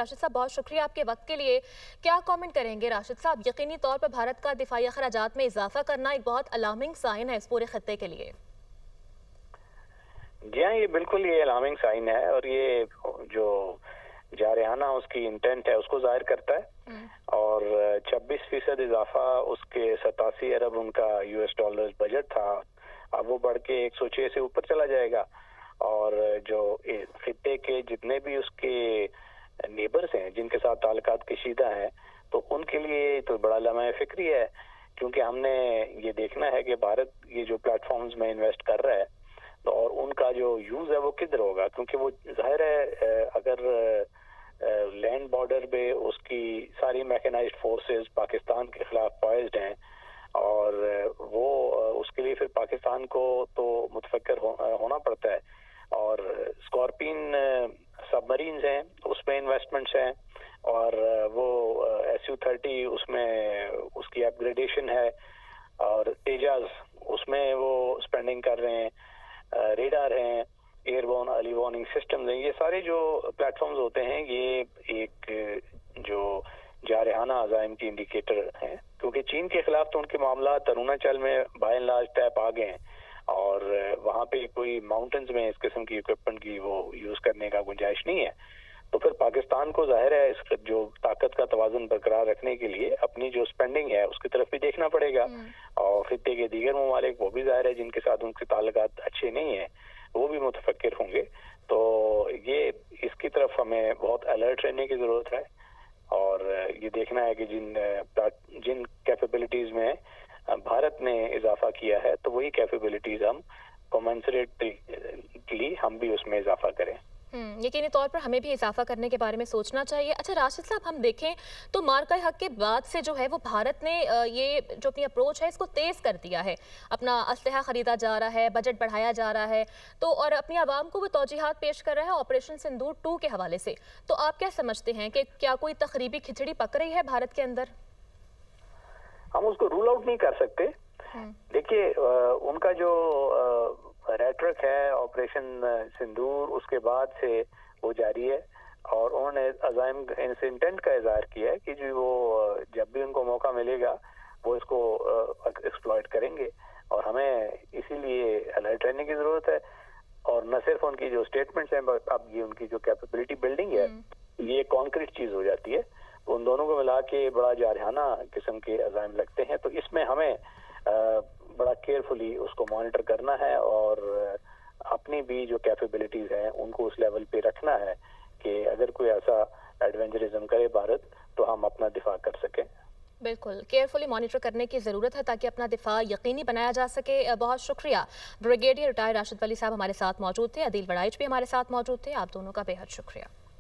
राशिद साहब, बहुत शुक्रिया आपके वक्त के लिए। क्या कमेंट करेंगे राशिद साहब? यकीनी तौर पर भारत का दिफाई अखराजात में इजाफा करना एक बहुत अलार्मिंग साइन है इस पूरे खत्ते के लिए। जी हाँ, ये बिल्कुल ये अलार्मिंग साइन है और ये जो जारहाना उसकी इंटेंट है उसको जाहिर करता है। और 26% इजाफा उसके 87 अरब उनका यूएस डॉलर बजट था, अब वो बढ़ के 106 से ऊपर चला जाएगा। और जो खित्ते के जितने भी उसके नेबर्स हैं जिनके साथ ताल्लुकात कशीदा हैं, तो उनके लिए तो बड़ा लम्हा फिक्री है, क्योंकि हमने ये देखना है कि भारत ये जो प्लेटफॉर्म्स में इन्वेस्ट कर रहा है तो और उनका जो यूज है वो किधर होगा, क्योंकि वो जाहिर है अगर लैंड बॉर्डर पे उसकी सारी मैकेनाइज्ड फोर्सेस पाकिस्तान के खिलाफ पॉइज्ड हैं और वो उसके लिए फिर पाकिस्तान को तो मुतफक्कर होना पड़ता है। और स्कॉर्पियन सबमरीन्स हैं उसमें इन्वेस्टमेंट्स हैं और वो SU-30 उसमें उसकी अपग्रेडेशन है और तेजाज उसमें वो स्पेंडिंग कर रहे हैं, रेडार हैं, एयरबोर्न अर्ली वार्निंग सिस्टम्स हैं। ये सारे जो प्लेटफॉर्म्स होते हैं ये एक जो जारहाना अज़ाइम की इंडिकेटर हैं, क्योंकि चीन के खिलाफ तो उनके मामला अरुणाचल में बाय एंड लार्ज टैप आ गए हैं और वहाँ पे कोई माउंटेन्स में इस किस्म की इक्विपमेंट की वो यूज करने का गुंजाइश नहीं है। तो फिर पाकिस्तान को जाहिर है इस जो ताकत का तवाज़ुन बरकरार रखने के लिए अपनी जो स्पेंडिंग है उसकी तरफ भी देखना पड़ेगा। और खित्ते के दीगर ममालिक वो भी जाहिर है जिनके साथ उनके ताल्लुकात अच्छे नहीं है वो भी मुतफक्किर होंगे। तो ये इसकी तरफ हमें बहुत अलर्ट रहने की जरूरत है और ये देखना है कि जिन कैपेबिलिटीज में भारत ने इजाफा किया है तो वही कैपेबिलिटीज हम कमेंसरेटली हम भी उसमें इजाफा करें। यकीनी तौर पर हमें भी इजाफा करने के बारे में सोचना चाहिए। अच्छा राशिद साहब, हम देखें तो मार्का हक के बाद से जो है वो भारत ने ये जो अपनी अप्रोच है इसको तेज़ कर दिया है, अपना असलहा ख़रीदा जा रहा है, बजट बढ़ाया जा रहा है, तो और अपनी आवाम को वो तौजीहात पेश कर रहा है ऑपरेशन सिंदूर 2 के हवाले से। तो आप क्या समझते हैं कि क्या कोई तकरीबी खिचड़ी पक रही है भारत के अंदर? हम उसको रूल आउट नहीं कर सकते। देखिए उनका जो रेटरिक है ऑपरेशन सिंदूर उसके बाद से वो जारी है और उन्होंने अज़ाइम इनसे इंटेंट का इजहार किया है कि जो वो जब भी उनको मौका मिलेगा वो इसको एक्सप्लॉइट करेंगे और हमें इसीलिए अलर्ट रहने की जरूरत है। और न सिर्फ उनकी जो स्टेटमेंट्स हैं, अब ये उनकी जो कैपेबिलिटी बिल्डिंग है ये कॉन्क्रीट चीज हो जाती है, तो उन दोनों को मिला के बड़ा जारहाना किस्म के अज़ाइम लगते हैं। तो इसमें हमें बड़ा केयरफुली उसको मॉनिटर करना है और अपनी भी जो कैपेबिलिटीज हैं उनको उस लेवल पे रखना है कि अगर कोई ऐसा एडवेंचरिज्म करे भारत तो हम अपना दिफा कर सकें। बिल्कुल केयरफुली मॉनिटर करने की ज़रूरत है ताकि अपना दिफा यकीनी बनाया जा सके। बहुत शुक्रिया। ब्रिगेडियर रिटायर्ड राशिद वली साहब हमारे साथ मौजूद थे, अदील वड़ाइच भी हमारे साथ मौजूद थे। आप दोनों का बेहद शुक्रिया।